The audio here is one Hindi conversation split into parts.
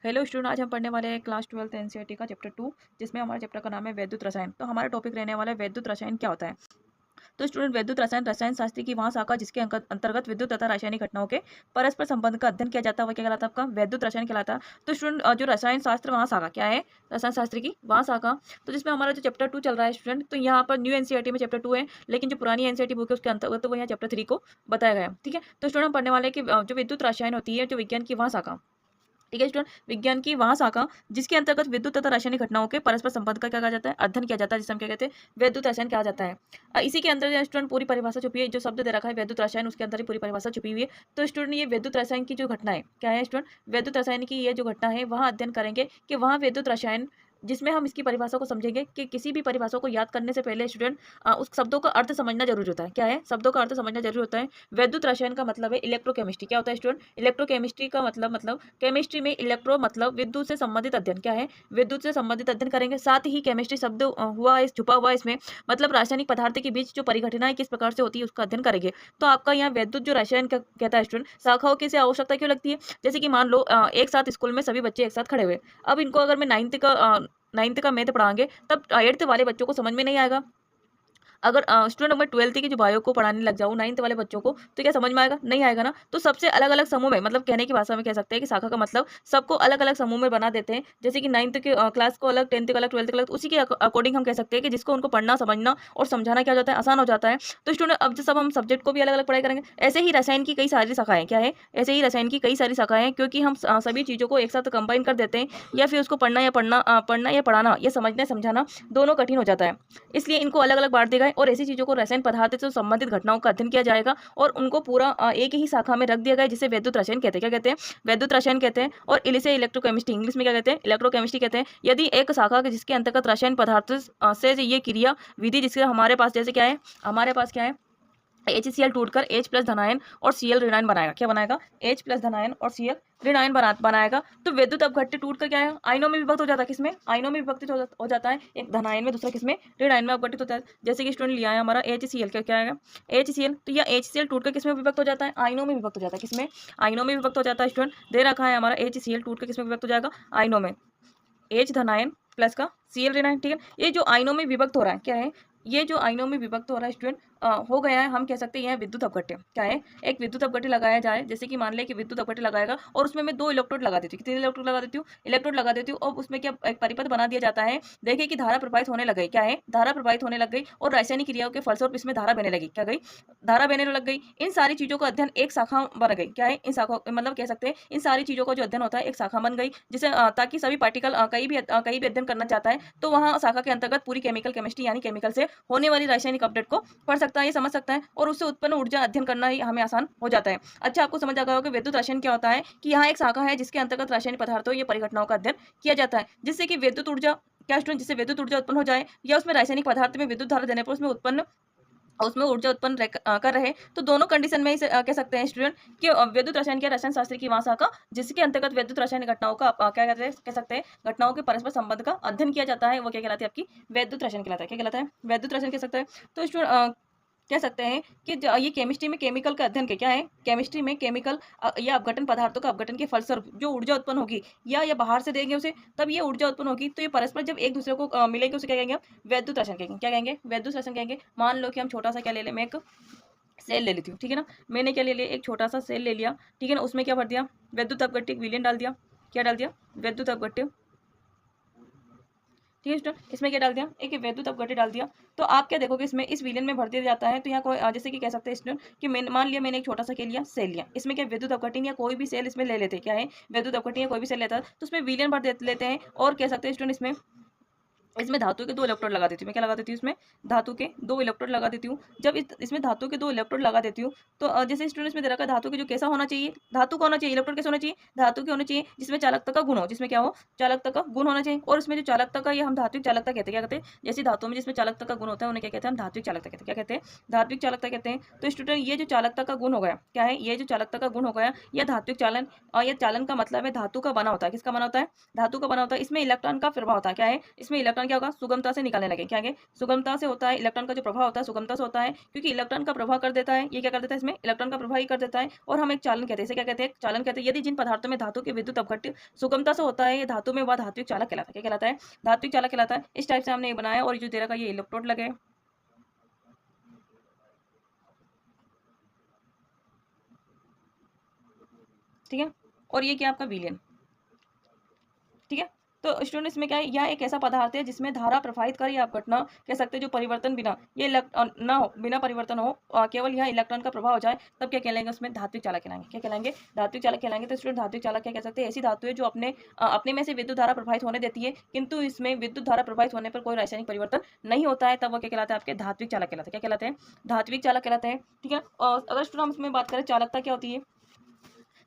हेलो स्टूडेंट, आज हम पढ़ने वाले हैं क्लास 12 एनसीईआरटी का चैप्टर 2, जिसमें हमारे चैप्टर का नाम है वैद्युत रसायन। तो हमारा टॉपिक रहने वाला है वैद्युत रसायन क्या होता है। तो स्टूडेंट, वैद्युत रसायन रसायन शास्त्र की वहाँ शाखा जिसके अंतर्गत विद्युत तथा रासायनिक घटनाओं के परस्पर संबंध का अध्ययन किया जाता है, वह क्या कहलाता है? आपका वैद्युत रसायन कहलाता है। तो स्टूडेंट, जो रसायन शास्त्र वहाँ शाखा क्या है? रसायन शास्त्र की वहाँ शाखा। तो जिसमें हमारा जो चैप्टर 2 चल रहा है स्टूडेंट, तो यहाँ पर न्यू एनसीईआरटी में चैप्टर 2 है, लेकिन जो पुरानी एनसीईआरटी बुक है उसके अंतर्गत तो वो यहाँ चैप्टर 3 को बताया गया है। ठीक है, तो स्टूडेंट हम पढ़ने वाले हैं कि जो विद्युत रसायन होती है, जो विज्ञान की वहाँ शाखा, ठीक है स्टूडेंट, विज्ञान की वहाँ शाखा जिसके अंतर्गत विद्युत तथा रासायनिक घटनाओं के परस्पर संबंध का क्या कहा जाता है? अध्ययन किया जाता है, जिसे हम क्या कहते हैं? वैद्युत रसायन कहा जाता है। इसी के अंदर स्टूडेंट पूरी परिभाषा छुपी है, जो शब्द दे रखा है वैद्युत रसायन, उसके अंदर ही पूरी परिभाषा छुपी हुई है। तो स्टूडेंट, ये वैद्युत रसायन की जो घटना है क्या है स्टूडेंट? वैद्युत रसायन की ये जो घटना है वहाँ अध्ययन करेंगे कि वहाँ वैद्युत रसायन, जिसमें हम इसकी परिभाषा को समझेंगे कि किसी भी परिभाषा को याद करने से पहले स्टूडेंट उस शब्दों का अर्थ समझना जरूरी होता है। क्या है? शब्दों का अर्थ समझना जरूरी होता है। वैद्युत रसायन का मतलब है इलेक्ट्रोकेमिस्ट्री। क्या होता है स्टूडेंट? इलेक्ट्रोकेमिस्ट्री का मतलब केमिस्ट्री में इलेक्ट्रो मतलब विद्युत से संबंधित अध्ययन। क्या है? विद्युत से संबंधित अध्ययन करेंगे। साथ ही केमिस्ट्री शब्द हुआ इस छुपा हुआ इसमें, मतलब रासायनिक पदार्थ के बीच जो परिघटनाएं किस प्रकार से होती है उसका अध्ययन करेंगे। तो आपका यहाँ वैद्युत जो रसायन कहता है स्टूडेंट, शाखाओं की से आवश्यकता क्यों लगती है? जैसे कि मान लो एक साथ स्कूल में सभी बच्चे एक साथ खड़े हुए, अब इनको अगर मैं नाइन्थ का मैथ पढ़ाएंगे तब 8th वाले बच्चों को समझ में नहीं आएगा। अगर स्टूडेंट मैं 12th की जो बायो को पढ़ाने लग जाऊँ 9th वाले बच्चों को, तो क्या समझ में आएगा? नहीं आएगा ना। तो सबसे अलग अलग समूह में, मतलब कहने की भाषा में कह सकते हैं कि शाखा का मतलब सबको अलग अलग समूह में बना देते हैं। जैसे कि 9th के क्लास को अलग, 10th का अलग, 12th का अलग, उसी के अकॉर्डिंग हम कह सकते हैं कि जिसको उनको पढ़ना समझना और समझाना क्या हो जाता है? आसान हो जाता है। तो स्टूडेंट, अब जो सब हम सब्जेक्ट को भी अलग अलग पढ़ाई करेंगे। ऐसे ही रसायन की कई सारी शाखाएं क्या है? ऐसे ही रसायन की कई सारी शाखाएं हैं, क्योंकि हम सभी चीज़ों को एक साथ कंबाइन कर देते हैं, या फिर उसको पढ़ना या पढ़ाना या समझना समझाना दोनों कठिन हो जाता है। इसलिए इनको अलग अलग बांट दिया गया है और ऐसी चीज़ों को रसायन पदार्थ से संबंधित घटनाओं का अध्ययन किया जाएगा और उनको पूरा एक ही शाखा में रख दिया गया है, जिसे वैद्युत रसायन कहते हैं। क्या कहते हैं? वैद्युत रसायन कहते हैं। और इसे इलेक्ट्रोकेमिस्ट्री, इंग्लिश में क्या कहते हैं? इलेक्ट्रोकेमिस्ट्री कहते हैं। यदि एक शाखा जिसके अंतर्गत रसायन पदार्थ से ये क्रिया विधि, जिसके हमारे पास जैसे क्या है, हमारे पास क्या है, HCl टूटकर H प्लस धनायन और Cl ऋणायन बनाएगा। क्या बनाएगा? H प्लस धनायन और Cl ऋणायन बनाएगा। तो विद्युत अपघट्य टूटकर क्या है? आयनों में विभक्त हो जाता है। किसमें? आयनों में विभक्त हो जाता है। एक धनायन में, दूसरा किसमें? ऋणायन में अपघटित होता है। जैसे कि स्टूडेंट लिया है हमारा HCl, क्या आएगा? HCl। तो यह HCl टूटकर किसमें विभक्त हो जाता है? आयनों में विभक्त हो जाता है। किसमें? आयनों में विभक्त हो जाता है। स्टूडेंट, दे रखा है हमारा HCl टूटकर किसमें विभक्त हो जाएगा? आयनों में। H धनायन प्लस का Cl ऋणायन। ठीक है, ये जो आयनों में विभक्त हो रहा है क्या है? ये जो आयनों में विभक्त हो रहा है स्टूडेंट, हो गया है, हम कह सकते हैं यह विद्युत अपघट्य। क्या है? एक विद्युत अपघट्य लगाया जाए, जैसे कि मान ले कि विद्युत अपघट्य लगाएगा और उसमें मैं 2 इलेक्ट्रोड लगा देती हूँ। कितने इलेक्ट्रोड लगा देती हूँ? इलेक्ट्रोड लगा देती हूँ और उसमें क्या एक परिपथ बना दिया जाता है। देखिए कि धारा प्रवाहित होने लग गई। क्या है? धारा प्रवाहित होने लग गई और रासायनिक क्रियाओं के फलस्वरूप इसमें धारा बहने लगी। क्या गई? धारा बहने लग गई। इन सारी चीजों का अध्ययन एक शाखा बन गई। क्या है? इन शाखा मतलब कह सकते हैं इन सारी चीजों का जो अध्ययन होता है एक शाखा बन गई, जिसे ताकि सभी पार्टिकल कहीं भी अध्ययन करना चाहता है तो वहाँ शाखा के अंतर्गत पूरी केमिकल केमिस्ट्री यानी केमिकल से होने वाली रासायनिक अपडेट को पढ़ सकता है, ये समझ सकता है और उससे उत्पन्न ऊर्जा अध्ययन करना ही हमें आसान हो जाता है। अच्छा, आपको समझ आ गया होगा कि विद्युत रसायन क्या होता है, कि यहाँ एक शाखा है जिसके अंतर्गत रासायनिक पदार्थों या परिघटनाओं का अध्ययन किया जाता है, जिससे कि विद्युत ऊर्जा, क्या स्टूडेंट, जिससे विद्युत ऊर्जा उत्पन्न हो जाए या उसमें रासायनिक पदार्थ में विद्युत धारा देने पर उसमें ऊर्जा उत्पन्न कर रहे। तो दोनों कंडीशन में इसे कह सकते हैं स्टूडेंट कि विद्युत रसायन क्या? रसायन शास्त्र की वहाँ शाखा जिसके अंतर्गत विद्युत रासायनिक घटनाओं का क्या कहते हैं, कह सकते हैं घटनाओं के परस्पर संबंध का अध्ययन किया जाता है, वो क्या कहलाती है? आपकी वैद्युत रसायन कहलाता है। क्या कहलाता है? वैद्युत रसायन कह सकते हैं। तो स्टूडेंट कह सकते हैं कि ये केमिस्ट्री में केमिकल का अध्ययन क्या है? केमिस्ट्री में केमिकल या अपघटन पदार्थों का अपघटन के फलस्वरूप जो ऊर्जा उत्पन्न होगी या बाहर से देंगे उसे, तब ये ऊर्जा उत्पन्न होगी, तो ये परस्पर जब एक दूसरे को मिलेंगे उसे क्या कहेंगे? वैद्युत रसायन कहेंगे। क्या कहेंगे? वैद्युत रसायन कहेंगे। मान लो कि हम छोटा सा क्या ले लें, मैं एक सेल ले लेती हूँ। ठीक है ना, मैंने क्या ले लिया? एक छोटा सा सेल ले लिया। ठीक है ना, उसमें क्या भर दिया? वैद्युत अपघट्य विलयन डाल दिया। क्या डाल दिया? वैद्युत अपघट्य। ठीक है स्टूडेंट, इसमें क्या डाल दिया? एक वैद्युत अपघट्य डाल दिया। तो आप क्या देखोगे, इसमें इस विलयन में भर दिया जाता है। तो यहाँ कोई जैसे कि कह सकते हैं स्टूडेंट कि मैंने मान लिया, मैंने एक छोटा सा क्या लिया? सेल लिया। इसमें क्या विद्युत अपघट्य या कोई भी सेल इसमें ले लेते हैं। क्या है? विद्युत अपघट्य या कोई भी सेल लेता है तो उसमें विलयन भर लेते हैं और कह सकते हैं स्टूडेंट इसमें धातु के 2 इलेक्ट्रोड लगा देती हूँ। मैं क्या लगा देती हूँ? इसमें धातु के 2 इलेक्ट्रोड लगा देती हूँ। जब इसमें धातु के 2 इलेक्ट्रोड लगा देती हूँ तो जैसे स्टूडेंट्स में दे रखा है धातु के जो कैसा होना चाहिए, धातु का होना चाहिए, इलेक्ट्रोड कैसा होना चाहिए? धातु के होना चाहिए जिसमें चालकता का गुण हो, जिसमें क्या हो? चालकता का गुण होना चाहिए। और इसमें जो चालकता का, ये हम धात्विक चालकता कहते हैं। क्या कहते हैं? जैसी धातु में जिसमें चालकता का गुण होता है उन्हें क्या कहते हैं? हम धात्विक चालकता कहते हैं। क्या कहते हैं? धात्विक चालकता कहते हैं। तो स्टूडेंट, ये जो चालकता का गुण हो गया, क्या है? ये जो चालकता का गुण हो गया यह धात्विक चालन, और यह चालन का मतलब है धातु का बना होता है। किसका बना होता है? धातु का बना होता है। इसमें इलेक्ट्रॉन का प्रभाव होता है। क्या है? इसमें इलेक्ट्रॉन इलेक्ट्रॉन क्या होगा, सुगमता से निकालने लगे। क्या आगे, सुगमता से होता है इलेक्ट्रॉन का जो प्रभाव होता है, सुगमता से होता है, क्योंकि इलेक्ट्रॉन का प्रभाव कर देता है, ये क्या कर देता है, इसमें इलेक्ट्रॉन का प्रभाव ही कर देता है। और हम एक चालन कहते हैं, इसे क्या कहते हैं, चालन कहते हैं। यदि जिन पदार्थों में धातु के विद्युत अपघट्य सुगमता से होता है, ये धातु में वह धात्विक चालक कहलाता है। क्या कहलाता है, धात्विक चालक कहलाता है। इस टाइप से हमने ये बनाया, और जो दे रखा है ये इलेक्ट्रोड लगे, ठीक है, और ये क्या आपका विलियन, ठीक है। तो स्टूडेंट इसमें क्या है, यह एक ऐसा पदार्थ है जिसमें धारा प्रवाहित कर या अपघटना कह सकते हैं, जो परिवर्तन बिना ये ना हो, बिना परिवर्तन हो, केवल यह इलेक्ट्रॉन का प्रभाव हो जाए, तब क्या कहलाएंगे, उसमें धात्विक चालक कहलाएंगे। क्या कहलाएंगे, धात्विक चालक कहलाएंगे। तो स्टूडेंट धात्विक चालक क्या कह सकते हैं, ऐसी धातु है जो अपने में से विद्युत धारा प्रवाहित होने देती है, किंतु इसमें विद्युत धारा प्रवाहित होने पर कोई रासायनिक परिवर्तन नहीं होता है, तब वो क्या कहलाता है, आपके धात्विक चालक कहलाते हैं। क्या कहलाते हैं, धात्विक चालक कहलाते हैं, ठीक है। और अगर स्टूडेंट हम इसमें बात करें चालकता क्या होती है,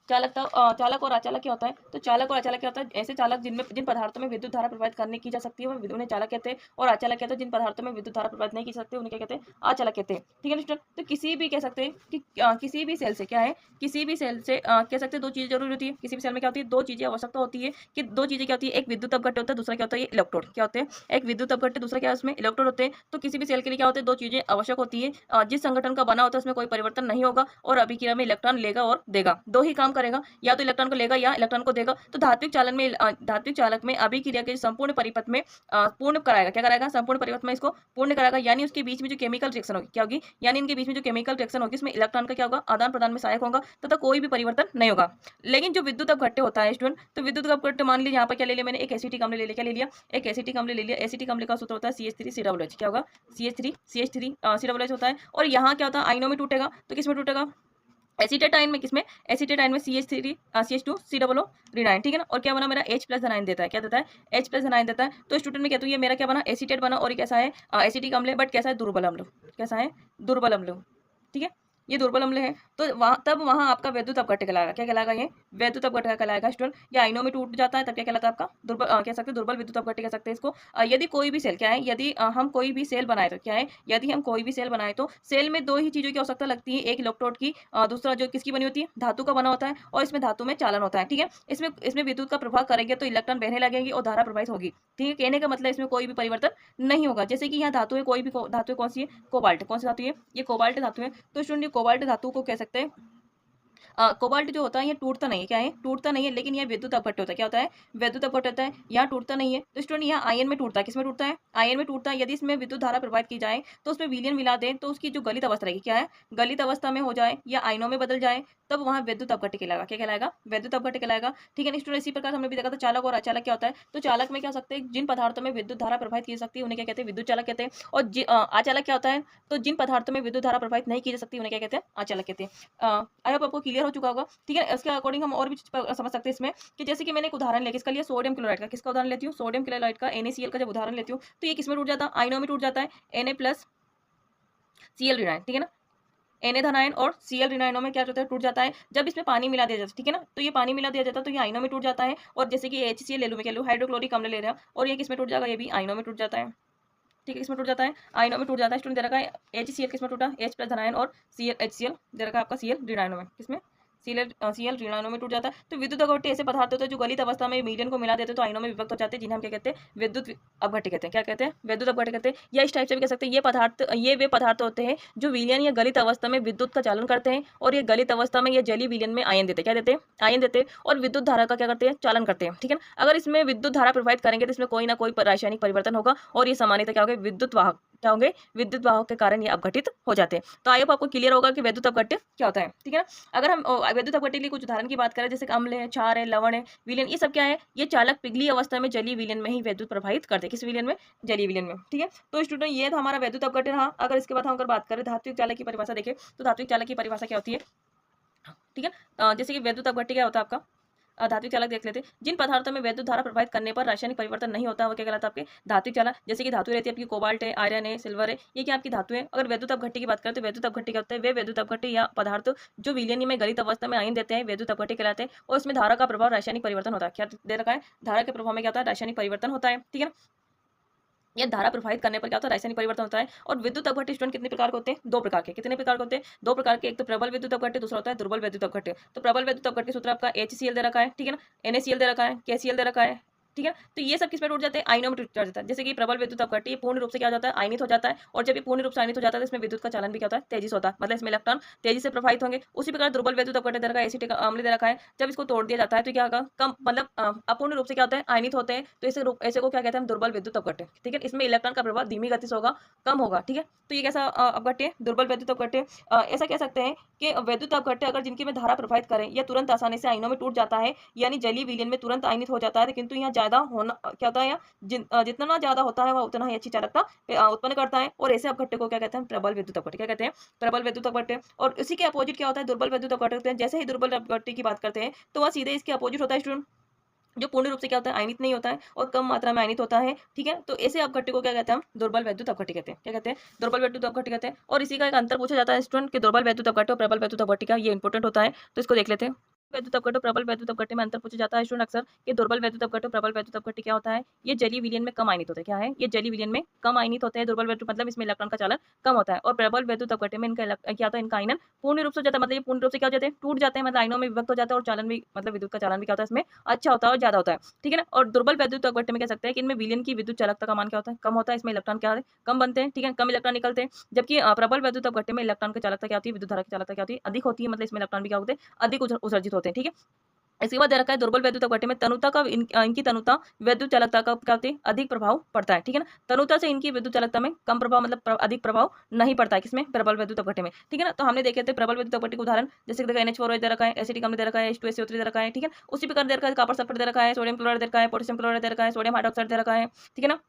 चालकता, चालक और अचालक क्या होता है, तो चालक और अचालक क्या होता है, ऐसे चालक जिन पदार्थों में विद्युत धारा प्रवाहित करने की जा सकती है उन्हें चालक कहते हैं, और अचालक कहते हैं जिन पदार्थों में विद्युत धारा प्रवाहित नहीं की सकती उन्हें क्या कहते हैं, अचालक कहते हैं, ठीक है स्टूडेंट। तो किसी भी कह सकते हैं कि किसी भी सेल से क्या है, किसी भी सेल से कह सकते हैं दो चीजें जरूरी होती है, किसी भी सेल में क्या होती है, दो चीजें आवश्यकता होती है, कि दो चीजें क्या होती है, एक विद्युत अपघट्य होता है, दूसरा क्या होता है, ये इलेक्ट्रोड क्या होते हैं, एक विद्युत अपघट्य, दूसरा क्या है, उसमें इलेक्ट्रोड होते हैं। तो किसी भी सेल के लिए क्या होते हैं, दो चीजें आवश्यक होती है, जिस संगठन का बना होता है उसमें कोई परिवर्तन नहीं होगा, और अभिक्रिया में इलेक्ट्रॉन लेगा और देगा, दो ही काम करेगा, या तो इलेक्ट्रॉन को लेगा या इलेक्ट्रॉन को देगा। तो धात्विक चालन में धात्विक चालक में अभिक्रिया के संपूर्ण परिपथ में पूर्ण कराएगा, क्या कराएगा, संपूर्ण परिपथ में इसको पूर्ण कराएगा, यानी उसके बीच में जो केमिकल रिएक्शन होगी क्या होगी, यानी इनके बीच में जो केमिकल रिएक्शन होगी उसमें इलेक्ट्रॉन का क्या होगा, आदान प्रदान में सहायक होगा, तथा कोई भी परिवर्तन नहीं होगा। लेकिन जो विद्युत अपघट्य होता है स्टूडेंट, तो विद्युत अपघट्य मान लीजिए यहाँ पर क्या ले लिया मैंने, एक एसिटिक अम्ल ले लिया, क्या ले लिया, एक एसिटिक अम्ल ले लिया। एसिटिक अम्ल का सूत्र होता है CH3COOH, क्या होगा, CH3COOH होता है। और यहाँ क्या होता है, आयनों में टूटेगा, तो किसमें टूटेगा, एसिटेट आयन में, किसमें, एसिटेट आयन में CH2COO रिनाइन, ठीक है ना। और क्या बना मेरा, H+ आयन देता है, क्या देता है, H+ आयन देता है। तो स्टूडेंट में कहते हैं ये मेरा क्या बना, एसिटेट बना, और ये कैसा है, एसिटिक अम्ल है, बट कैसा है, दुर्बल अम्ल, कैसा है, दुर्बल अम्ल, ठीक है, ये दुर्बल अम्ल है। तो वहाँ आपका वैद्युत अपघट्य कहलाएगा, क्या कहलाएगा, ये वैद्युत अपघट्य कहलाएगा स्टूडेंट। या आयनों में टूट जाता है तब क्या कहलाता है, आपका दुर्बल, कह सकते हैं दुर्बल विद्युत अपघट्य कह सकते हैं इसको। यदि कोई भी सेल क्या है, यदि हम कोई भी सेल बनाए तो क्या है, यदि हम कोई भी सेल बनाए तो सेल में दो ही चीजों की आवश्यकता लगती है, एक इलेक्ट्रोड की, दूसरा जो किसकी बनी होती है, धातु का बना होता है, और इसमें धातु में चालन होता है, ठीक है। इसमें विद्युत का प्रभाव करेंगे तो इलेक्ट्रॉन बहने लगेंगे और धारा प्रवाहित होगी, ठीक है। कहने का मतलब इसमें कोई भी परिवर्तन नहीं होगा। जैसे कि यहाँ धातु है, कोई भी धातु कौन सी है, कोबाल्ट, कौन सी धातु है, ये कोबाल्ट धातु है। तो स्टूडेंट कोबाल्ट धातु को कह सकते हैं, कोबाल्ट जो होता है ये टूटता नहीं है, क्या है, टूटता नहीं है, लेकिन यह विद्युत अपघट्य होता है, क्या होता है, विद्युत अपघट्य होता है, यहाँ टूटता नहीं है। तो स्टूडेंट यहाँ आयन में टूटता है, किसमें टूटता है, आयन में टूटता है। यदि इसमें विद्युत धारा प्रवाहित की जाए तो उसमें विलियन मिला दें तो उसकी जो गलित अवस्था रहेगी, क्या है, गलित अवस्था में हो जाए या आयनों में बदल जाए, तब वहाँ विद्युत अपघट्य कहलाएगा, क्या कहलाएगा, विद्युत अपघट्य कहलाएगा, ठीक है स्टूडेंट। इसी प्रकार हमने भी देखा था चालक और अचालक क्या होता है। तो चालक में क्या हो सकते हैं, जिन पदार्थों में विद्युत धारा प्रवाहित की जा सकती है उन्हें क्या कहते हैं, विद्युत चालक कहते हैं। और अचालक क्या होता है, तो जिन पदार्थों में विद्युत धारा प्रवाहित नहीं की जा सकती उन्हें क्या कहते हैं, अचालक कहते हैं। आई होप आपको क्लियर हो चुका होगा, ठीक है। इसके अकॉर्डिंग हम और भी समझ सकते हैं इसमें, कि जैसे कि मैंने एक उदाहरण लिया, किसका लिया, सोडियम क्लोराइड का। किसका उदाहरण लेती हूँ, सोडियम क्लोराइड का, NaCl का जब उदाहरण लेती हूँ तो ये किसमें टूट जाता है, आयनों में टूट जाता है, Na+Cl रिनाइन, ठीक है ना। Na धन आयन और Cl ऋण आयनों में क्या होता है, टूट जाता है जब इसमें पानी मिला दिया जाता है, ठीक है ना। तो ये पानी मिला दिया जाता है तो ये आयनों में टूट जाता है। और जैसे कि HCl ले लूँ, मैं क्या लूँ, हाइड्रोक्लोरिक अम्ल ले रहा हूँ, और ये किसमें टूट जाएगा, ये भी आयनों में टूट जाता है, ठीक है, किसमें टूट जाता है, आयनों में टूट जाता है। स्टूडेंट दे रखा है HCl किसमें टूटा, H+ धन आयन और HCl दे रखा है आपका Cl ऋण आयनों में, किसमें, Cl ऋण आयनों में टूट जाता है। तो विद्युत अपघट्य ऐसे पदार्थ होते हैं जो गलित अवस्था में मीडियम को मिला देते हैं तो आयनों में विभक्त हो जाते हैं, जिन्हें हम क्या कहते हैं, विद्युत अपघट्य कहते हैं। क्या कहते हैं, विद्युत अपघट्य कहते हैं। या इस टाइप से भी कह सकते हैं, ये वे पदार्थ होते हैं जो विलयन या गलित अवस्था में विद्युत का चालन करते हैं, और ये गलित अवस्था में या जलीय विलयन में आयन देते हैं, क्या देते हैं, आयन देते हैं, और विद्युत धारा का क्या करते हैं, चालन करते हैं, ठीक है ना। अगर इसमें विद्युत धारा प्रवाहित करेंगे तो इसमें कोई ना कोई रासायनिक परिवर्तन होगा, और ये सामान्यतः क्या होगा, विद्युत वाहक क्या होंगे, विद्युत वाहक के कारण ये अपघटित हो जाते हैं। तो आई होप आपको क्लियर होगा कि विद्युत अपघट्य क्या होता है, ठीक है ना। अगर हम विद्युत अपघट्य के लिए कुछ उदाहरण की बात करें, जैसे अम्ल है, क्षार है, लवण है, विलयन, ये सब क्या है, ये चालक पिघली अवस्था में जलीय विलयन में ही विद्युत प्रभावित करते हैं, किस विलयन में, जलीय विलयन में, ठीक है। तो स्टूडेंट ये था हमारा विद्युत अपघट्य रहा। अगर इसके बाद हम अगर बात करें धात्विक चालक की परिभाषा देखें, तो धात्विक चालक की परिभाषा क्या होती है, ठीक है। जैसे कि विद्युत अपघट्य क्या होता है आपका, धात्विक चालक देख लेते हैं। जिन पदार्थों में विद्युत धारा प्रवाहित करने पर रासायनिक परिवर्तन नहीं होता वो क्या कहलाता है, आपके धात्विक चालक। जैसे कि धातु रहती है आपकी, कोबाल्ट है, आयरन है, सिल्वर है, ये क्या आपकी धातु है। अगर विद्युत अपघट्य की बात करें तो विद्युत अपघट्य क्या होता है, वे विद्युत अपघट्य या पदार्थ जो विलयन में गलित अवस्था में आयन देते हैं विद्युत अपघट्य कहलाते हैं, और इसमें धारा का प्रभाव रासायनिक परिवर्तन होता है। क्या दे रखा है, धारा के प्रभाव में क्या होता है, रासायनिक परिवर्तन होता है, ठीक है। यह धारा प्रवाहित करने पर क्या होता है, रासायनिक परिवर्तन होता है। और विद्युत अपघट्य स्टूडेंट कितने प्रकार के होते हैं, दो प्रकार के। कितने प्रकार के होते हैं, दो प्रकार के। एक तो प्रबल विद्युत अपघट्य, दूसरा होता है दुर्बल विद्युत अपघट्य। तो प्रबल विद्युत अपघट्य सूत्र आपका HCl दे रखा है, ठीक है ना, NaCl दे रखा है, KCl दे रखा है, ठीक है। तो ये सब किस पे टूट जाते हैं, आयनों में टूट जाता है। जैसे कि प्रबल विद्युत अपघट्य पूर्ण रूप से क्या हो जाता है, आयनित हो जाता है, और जब ये पूर्ण रूप से आयनित हो जाता है तो इसमें विद्युत का चालन भी क्या होता है, तेजी से होता है, मतलब इसमें इलेक्ट्रॉन तेजी से प्रभावित होंगे। उसी प्रकार दुर्बल विद्युत अपघट्य दे रखा है, एसिटिक अम्ल दे रखा है, जब इसको तोड़ दिया जाता है तो क्या होगा, कम मतलब अपूर्ण रूप से क्या होता है, आयनित होते हैं, तो ऐसे को क्या कहते हैं हम, दुर्बल विद्युत अपघट्य। ठीक है, इसमें इलेक्ट्रॉन का प्रभाव धीमी गति से होगा, कम होगा। ठीक है, तो ये कैसा अपघट्य है, दुर्बल विद्युत अपघट्य। ऐसा कह सकते हैं कि विद्युत अपघट्य अगर जिनकी में धारा प्रभावित करें या तुरंत आसानी से आयनों में टूट जाता है, यानी जलीय विलयन में तुरंत आयनित हो जाता है, किंतु यहाँ ज्यादा होना क्या होता है, जितना ज्यादा होता है वह उतना ही अच्छी चालकता उत्पन्न करता है। और ऐसे अपघट्य को क्या कहते हैं, प्रबल विद्युत अपघट्य। क्या कहते हैं, प्रबल विद्युत अपघट्य। और इसी के अपोजिट क्या होता है, दुर्बल विद्युत अपघट्य होते हैं। जैसे ही दुर्बल अपघट्य की बात करते हैं तो वह सीधे इसके अपोजिट होता है स्टूडेंट, जो पूर्ण रूप से क्या होता है, आयनित नहीं होता है और कम मात्रा में आयनित होता है। ठीक है, तो ऐसे अपघट्य को क्या कहते हैं, हम दुर्बल विद्युत अपघट्य कहते हैं। क्या कहते हैं, दुर्बल विद्युत अपघट्य कहते हैं। और इसी का एक अंतर पूछा जाता है स्टूडेंट कि दुर्बल विद्युत अपघट्य और प्रबल विद्युत अपघट्य का, ये इंपॉर्टेंट होता है, तो इसको देख लेते हैं। विद्युत अपघट्य प्रबल विद्युत अपघट्य में अंतर पूछा जाता है स्टूडेंट अक्सर कि दुर्बल विद्युत अपघट्य प्रबल विद्युत अपघट्य क्या होता है, ये जलीय विलयन में कम आयनित होते हैं। क्या है, ये जलीय विलयन में कम आयनित होते हैं। दुर्बल विद्युत मतलब इसमें इलेक्ट्रॉन का चालन कम होता है। और प्रबल विद्युत अपघट्य में क्या होता है, इनका आयनन पूर्ण रूप से हो जाता है, मतलब ये पूर्ण रूप से क्या हो जाते हैं, टूट जाते हैं, मतलब आयनों में विभक्त हो जाता है, और चालन भी मतलब विद्युत का चालन भी क्या होता है इसमें अच्छा होता है और ज्यादा होता है। ठीक है ना। और दुर्बल विद्युत अपघट्य में कह सकते हैं कि इनमें विलयन की विद्युत चालकता का मान क्या होता है, कम होता है, इसमें इलेक्ट्रॉन क्या है, कम बनते हैं। ठीक है, कम इलेक्ट्रॉन निकलते हैं। जबकि प्रबल विद्युत अपघट्य में इलेक्ट्रॉन की चालकता क्या होती है, विद्युत धारा की चालकता क्या होती है, अधिक होती है, मतलब इसमें इलेक्ट्रॉन भी क्या होते हैं, अधिक उत्सर्जित होते हैं। ठीक है, इसके बाद दे रखा है दुर्बल विद्युत अपघट्य में तनुता का इनकी तनुता विद्युत चालकता का क्या होती है, अधिक प्रभाव पड़ता है। ठीक है ना, तनुता से इनकी विद्युत चालकता में कम प्रभाव मतलब अधिक प्रभाव नहीं पड़ता है, किसमें, प्रबल विद्युत अपघट्य में। ठीक है ना, तो हमने देखे थे प्रबल विद्युत अपघट्य के उदाहरण, जैसे देखा NH4 दे रखा है, एसिटिक अम्ल दे रखा है, H2SO3 दे रखा है। ठीक है, उसी प्रकार दे रखा है कॉपर सल्फेट दे रखा है, सोडियम क्लोराइड दे रखा है, पोटेशियम क्लोराइड दे रखा है, सोडियम हाइड्रोक्साइड दे रखा है। ठीक है ना,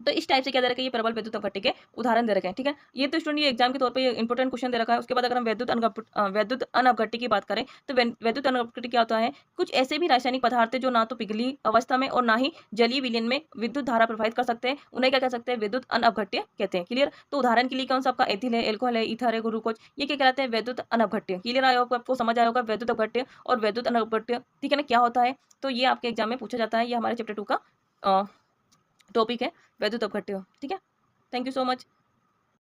तो इस टाइप से क्या दे रखा है, ये प्रबल विद्युत अपघट्य के उदाहरण दे रखे हैं। ठीक है, ये तो स्टूडेंट ये एग्जाम के तौर पे ये इंपॉर्टेंट क्वेश्चन दे रखा है। उसके बाद अगर हम विद्युत अनअपघट्य की बात करें तो विद्युत अनअपघट्य क्या होता है, कुछ ऐसे भी रासायनिक पदार्थ है जो ना तो पिघली अवस्था में और ना ही जलीय विलयन में विद्युत धारा प्रभावित कर सकते हैं, उन्हें क्या कह सकते हैं, विद्युत अनअपघट्य कहते हैं। क्लियर, तो उदाहरण के लिए कौन सा आपका एथिल है, एल्कोहल है, ईथर है, ग्लूकोज, ये क्या कहलाते हैं, विद्युत अनअपघट्य। क्लियर आया होगा, आपको समझ आया होगा विद्युत अपघट्य और विद्युत अनअपघट्य। ठीक है ना, क्या होता है, तो ये आपके एग्जाम में पूछा जाता है, ये हमारे चैप्टर 2 का टॉपिक है, वैद्युत अपघट्य। ठीक है, थैंक यू सो मच।